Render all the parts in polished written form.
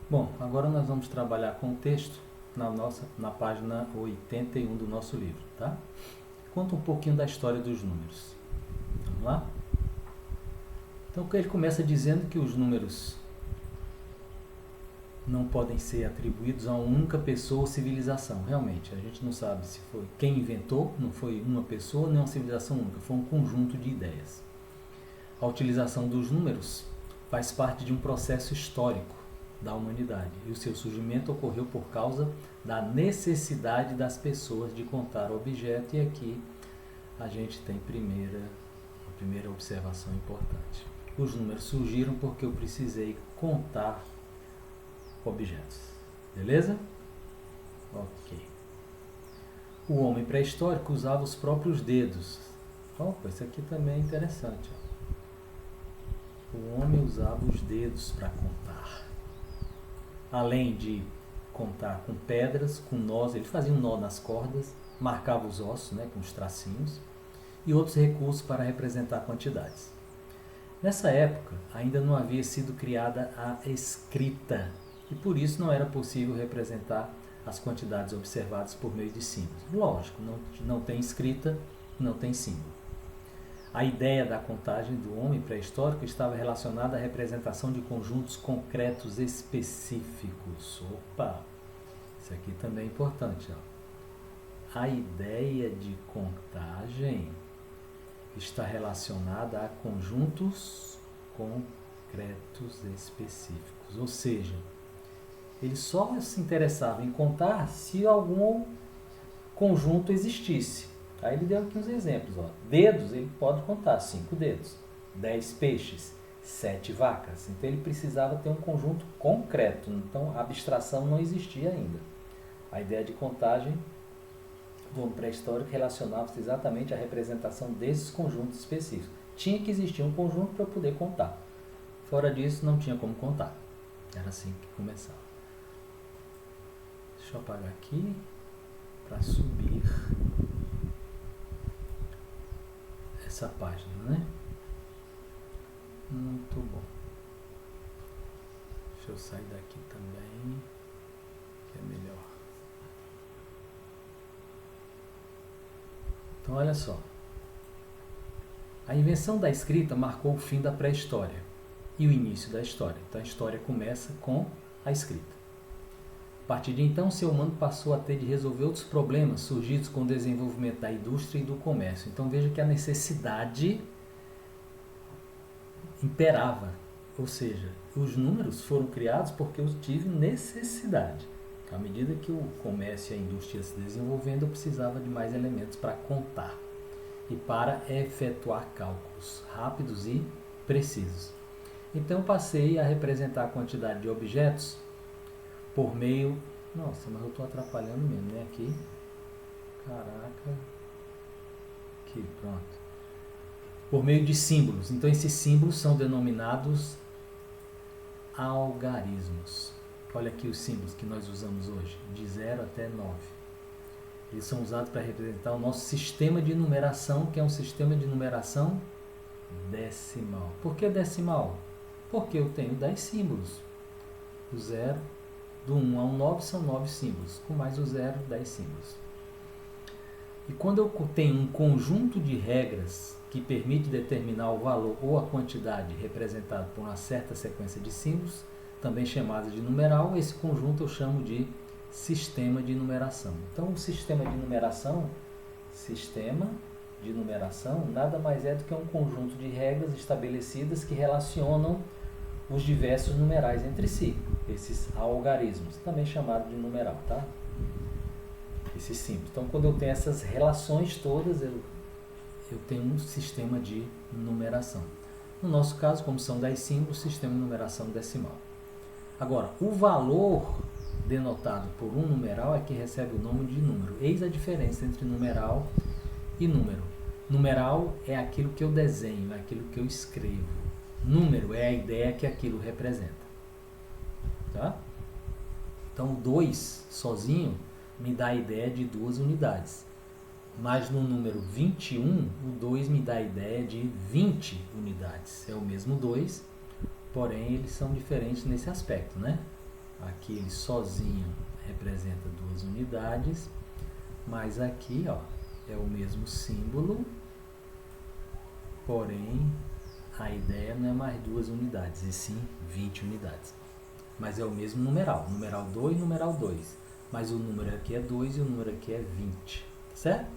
Bom, agora nós vamos trabalhar com o texto na página 81 do nosso livro, tá? Conta um pouquinho da história dos números. Vamos lá? Então ele começa dizendo que os números não podem ser atribuídos a uma única pessoa ou civilização. Realmente, a gente não sabe se foi quem inventou, não foi uma pessoa nem uma civilização única, foi um conjunto de ideias. A utilização dos números faz parte de um processo histórico da humanidade e o seu surgimento ocorreu por causa da necessidade das pessoas de contar o objeto, e aqui a gente tem a primeira observação importante. Os números surgiram porque eu precisei contar objetos. Beleza? Ok. O homem pré-histórico usava os próprios dedos. Opa, isso aqui também é interessante. O homem usava os dedos para contar. Além de contar com pedras, com nós, ele fazia um nó nas cordas, marcava os ossos, né, com os tracinhos, e outros recursos para representar quantidades. Nessa época, ainda não havia sido criada a escrita, e por isso não era possível representar as quantidades observadas por meio de símbolos. Lógico, não tem escrita, não tem símbolo. A ideia da contagem do homem pré-histórico estava relacionada à representação de conjuntos concretos específicos. Opa! Isso aqui também é importante. Ó. A ideia de contagem está relacionada a conjuntos concretos específicos. Ou seja, ele só se interessava em contar se algum conjunto existisse. Aí ele deu aqui uns exemplos. Ó. Dedos, ele pode contar 5 dedos, 10 peixes, 7 vacas. Então ele precisava ter um conjunto concreto. Então a abstração não existia ainda. A ideia de contagem do homem pré-histórico relacionava-se exatamente à representação desses conjuntos específicos. Tinha que existir um conjunto para poder contar. Fora disso, não tinha como contar. Era assim que começava. Deixa eu apagar aqui para subir essa página, né? Muito bom. Deixa eu sair daqui também, que é melhor. Então, olha só. A invenção da escrita marcou o fim da pré-história e o início da história. Então, a história começa com a escrita. A partir de então, o ser humano passou a ter de resolver outros problemas surgidos com o desenvolvimento da indústria e do comércio. Então, veja que a necessidade imperava. Ou seja, os números foram criados porque eu tive necessidade. À medida que o comércio e a indústria se desenvolvendo, eu precisava de mais elementos para contar e para efetuar cálculos rápidos e precisos. Então, eu passei a representar a quantidade de objetos por meio... Nossa, mas eu estou atrapalhando mesmo, né? Aqui. Caraca. Aqui, pronto. Por meio de símbolos. Então, esses símbolos são denominados algarismos. Olha aqui os símbolos que nós usamos hoje, de 0 até 9. Eles são usados para representar o nosso sistema de numeração, que é um sistema de numeração decimal. Por que decimal? Porque eu tenho 10 símbolos. O 0, do 1 ao 9 são 9 símbolos, com mais o 0, 10 símbolos. E quando eu tenho um conjunto de regras que permite determinar o valor ou a quantidade representado por uma certa sequência de símbolos, também chamada de numeral, esse conjunto eu chamo de sistema de numeração. Então, o sistema de numeração nada mais é do que um conjunto de regras estabelecidas que relacionam os diversos numerais entre si, esses algarismos, também chamado de numeral, tá? Esses símbolos. Então, quando eu tenho essas relações todas, eu tenho um sistema de numeração. No nosso caso, como são 10 símbolos, sistema de numeração decimal. Agora, o valor denotado por um numeral é que recebe o nome de número. Eis a diferença entre numeral e número. Numeral é aquilo que eu desenho, é aquilo que eu escrevo. Número é a ideia que aquilo representa. Tá? Então, o 2 sozinho me dá a ideia de 2 unidades. Mas no número 21, o 2 me dá a ideia de 20 unidades. É o mesmo 2, porém eles são diferentes nesse aspecto, né? Aqui ele sozinho representa 2 unidades, mas aqui, ó, é o mesmo símbolo, porém a ideia não é mais 2 unidades, e sim 20 unidades. Mas é o mesmo numeral 2, numeral 2. Mas o número aqui é 2 e o número aqui é 20, certo?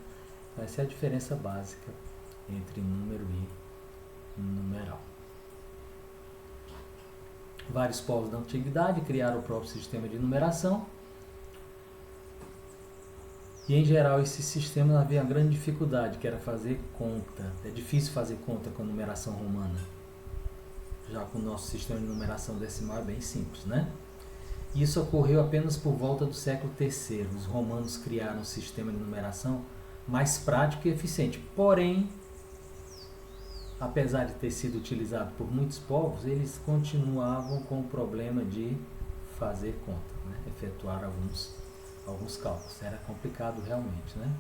Essa é a diferença básica entre número e numeral. Vários povos da antiguidade criaram o próprio sistema de numeração. E em geral esses sistemas havia uma grande dificuldade, que era fazer conta. É difícil fazer conta com a numeração romana. Já com o nosso sistema de numeração decimal é bem simples, né? Isso ocorreu apenas por volta do século III. Os romanos criaram um sistema de numeração mais prático e eficiente. Porém, apesar de ter sido utilizado por muitos povos, eles continuavam com o problema de fazer conta, né? Efetuar alguns cálculos. Era complicado realmente, né?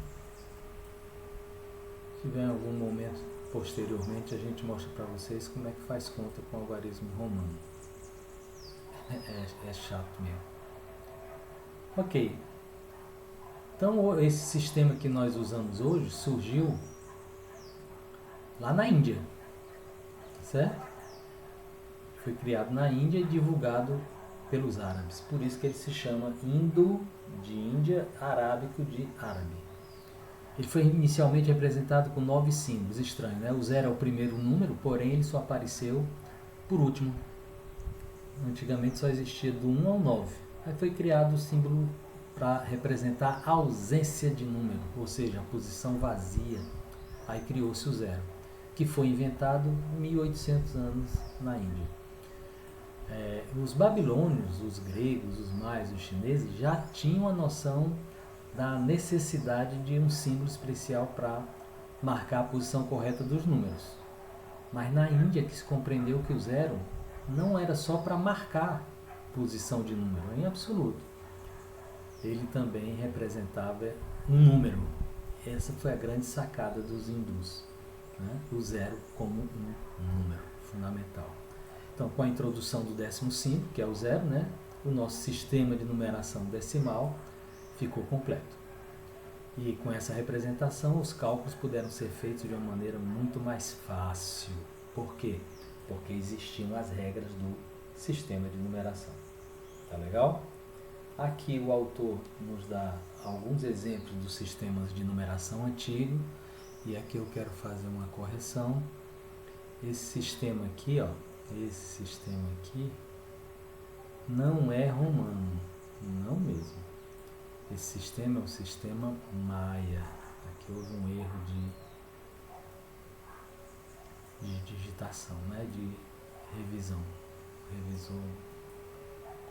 Se tiver algum momento posteriormente, a gente mostra para vocês como é que faz conta com o algarismo romano. É chato mesmo. Ok. Então, esse sistema que nós usamos hoje surgiu lá na Índia, certo? Foi criado na Índia e divulgado pelos árabes. Por isso que ele se chama Indo de Índia, arábico de árabe. Ele foi inicialmente representado com 9 símbolos. Estranho, né? O 0 é o primeiro número, porém ele só apareceu por último. Antigamente só existia do 1 ao 9. Aí foi criado o símbolo para representar a ausência de número, ou seja, a posição vazia. Aí criou-se o 0, que foi inventado 1800 anos na Índia. Os babilônios, os gregos, os maias, os chineses já tinham a noção da necessidade de um símbolo especial para marcar a posição correta dos números. Mas na Índia que se compreendeu que o 0 não era só para marcar posição de número, em absoluto. Ele também representava um número. Essa foi a grande sacada dos hindus, né? O 0 como um número fundamental. Então, com a introdução do 15º símbolo, que é o 0, né, o nosso sistema de numeração decimal ficou completo. E com essa representação, os cálculos puderam ser feitos de uma maneira muito mais fácil. Por quê? Porque existiam as regras do sistema de numeração. Tá legal? Aqui o autor nos dá alguns exemplos dos sistemas de numeração antigo. E aqui eu quero fazer uma correção. Esse sistema aqui, ó, não é romano, não mesmo. Esse sistema é o sistema maia. Aqui houve um erro de digitação, né? De revisão. Revisou,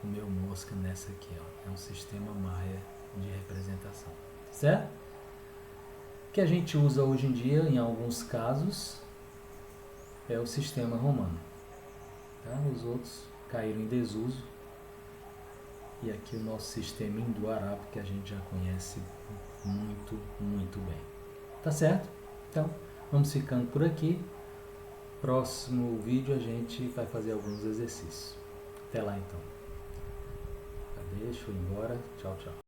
comeu mosca nessa aqui, ó. É um sistema maia de representação, certo? Que a gente usa hoje em dia, em alguns casos, é o sistema romano. Tá? Os outros caíram em desuso. E aqui o nosso sistema indo-arábico, que a gente já conhece muito, muito bem. Tá certo? Então, vamos ficando por aqui. Próximo vídeo a gente vai fazer alguns exercícios. Até lá então. Deixa eu ir embora. Tchau, tchau.